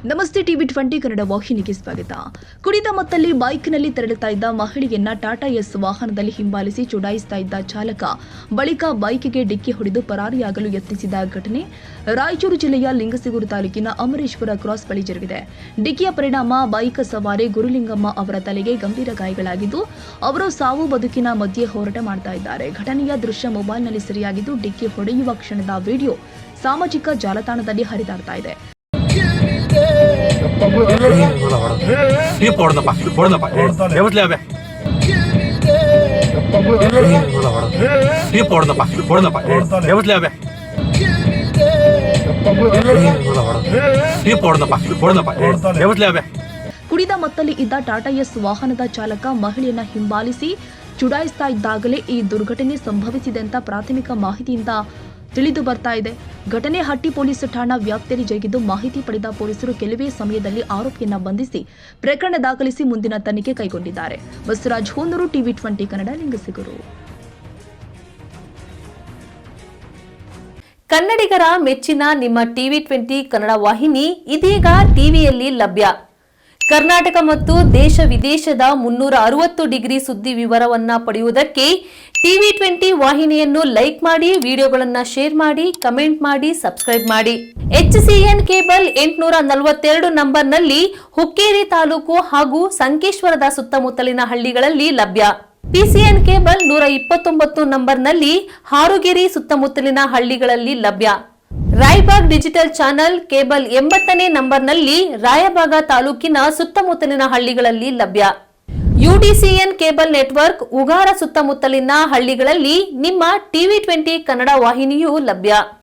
ನಮಸ್ತೆ ಟಿವಿ 20 ಕನ್ನಡ ವಾಹಿನಿಗೆ ಸ್ವಾಗತ. ಕುಡಿದ ಮತ್ತಲ್ಲಿ ಬೈಕ್ನಲ್ಲಿ ತೆರಳುತ್ತಾ ಇದ್ದ ಮಹಿಳೆಯನ್ನ ಟಾಟಾ ಎಸ್ ವಾಹನದಲ್ಲಿ ಹಿಂಬಾಲಿಸಿ ಚುಡಾಯಿಸ್ತಾ ಇದ್ದ ಚಾಲಕ ಬಳಿಕ ಬೈಕ್ಗೆ ಡಿಕ್ಕಿ ಹೊಡೆದು ಪರಾರಿಯಾಗಲು ಯತ್ನಿಸಿದ ಘಟನೆ ರಾಯಚೂರು ಜಿಲ್ಲೆಯ ಲಿಂಗಸಗೂರು ತಾಲೂಕಿನ ಅಮರೇಶ್ವರ ಕ್ರಾಸ್ ಬಳಿ ಜರುಗಿದೆ. ಡಿಕ್ಕಿಯ ಪರಿಣಾಮ ಬೈಕ್ ಸವಾರಿ ಗುರುಲಿಂಗಮ್ಮ ಅವರ ತಲೆಗೆ ಗಂಭೀರ ಗಾಯಗಳಾಗಿದ್ದು ಅವರು ಸಾವು ಬದುಕಿನ ಮಧ್ಯೆ ಹೋರಾಟ ಮಾಡ್ತಾ ಇದ್ದಾರೆ. ಘಟನೆಯ ದೃಶ್ಯ ಮೊಬೈಲ್ನಲ್ಲಿ ಸೆರೆಯಾಗಿದ್ದು ಡಿಕ್ಕಿ ಹೊಡೆಯುವ ಕ್ಷಣದ ವಿಡಿಯೋ ಸಾಮಾಜಿಕ ಜಾಲತಾಣದಲ್ಲಿ ಹರಿದಾಡ್ತಾ ಇದೆ. ಕುಡಿದ ಮತ್ತಲ್ಲಿ ಇದ್ದ ಟಾಟಾ ಎಸ್ ವಾಹನದ ಚಾಲಕ ಮಹಿಳೆಯನ್ನ ಹಿಂಬಾಲಿಸಿ ಚುಡಾಯಿಸ್ತಾ ಇದ್ದಾಗಲೇ ಈ ದುರ್ಘಟನೆ ಸಂಭವಿಸಿದೆ ಅಂತ ಪ್ರಾಥಮಿಕ ಮಾಹಿತಿಯಿಂದ ತಿಳಿದು ಬರ್ತಾ ಇದೆ. ಘಟನೆ ಹಟ್ಟಿ ಪೊಲೀಸ್ ಠಾಣಾ ವ್ಯಾಪ್ತಿಯಲ್ಲಿ ಜರುಗಿದ್ದು ಮಾಹಿತಿ ಪಡೆದ ಪೊಲೀಸರು ಕೆಲವೇ ಸಮಯದಲ್ಲಿ ಆರೋಪಿಯನ್ನ ಬಂಧಿಸಿ ಪ್ರಕರಣ ದಾಖಲಿಸಿ ಮುಂದಿನ ತನಿಖೆ ಕೈಗೊಂಡಿದ್ದಾರೆ. ಬಸವರಾಜ್ ಹೂನೂರು, ಟಿವಿ 20 ಕನ್ನಡ, ಲಿಂಗಸಗೂರು. ಕನ್ನಡಿಗರ ಮೆಚ್ಚಿನ ನಿಮ್ಮ ಟಿವಿ 20 ಕನ್ನಡ ವಾಹಿನಿ ಇದೀಗ ಟಿವಿಯಲ್ಲಿ ಲಭ್ಯ. ಕರ್ನಾಟಕ ಮತ್ತು ದೇಶ ವಿದೇಶದ 360 ಡಿಗ್ರಿ ಸುದ್ದಿ ವಿವರವನ್ನ ಪಡೆಯುವುದಕ್ಕೆ ಟಿವಿ 20 ವಾಹಿನಿಯನ್ನು ಲೈಕ್ ಮಾಡಿ, ವಿಡಿಯೋಗಳನ್ನು ಶೇರ್ ಮಾಡಿ, ಕಮೆಂಟ್ ಮಾಡಿ, ಸಬ್ಸ್ಕ್ರೈಬ್ ಮಾಡಿ. HCN ಕೇಬಲ್ 842 ನಂಬರ್ನಲ್ಲಿ ಹುಕ್ಕೇರಿ ತಾಲೂಕು ಹಾಗೂ ಸಂಕೇಶ್ವರದ ಸುತ್ತಮುತ್ತಲಿನ ಹಳ್ಳಿಗಳಲ್ಲಿ ಲಭ್ಯ. PCN ಕೇಬಲ್ 129 ನಂಬರ್ನಲ್ಲಿ ಹಾರುಗೆರೆ ಸುತ್ತಮುತ್ತಲಿನ ಹಳ್ಳಿಗಳಲ್ಲಿ ಲಭ್ಯ. ರಾಯಬಾಗ್ ಡಿಜಿಟಲ್ ಚಾನೆಲ್ ಕೇಬಲ್ 80ನೇ ನಂಬರ್ನಲ್ಲಿ ರಾಯಬಾಗ ತಾಲೂಕಿನ ಸುತ್ತಮುತ್ತಲಿನ ಹಳ್ಳಿಗಳಲ್ಲಿ ಲಭ್ಯ. UDCN ಕೇಬಲ್ ನೆಟ್ವರ್ಕ್ ಉಗಾರ ಸುತ್ತಮುತ್ತಲಿನ ಹಳ್ಳಿಗಳಲ್ಲಿ ನಿಮ್ಮ ಟಿವಿ 20 ಕನ್ನಡ ವಾಹಿನಿಯೂ ಲಭ್ಯ.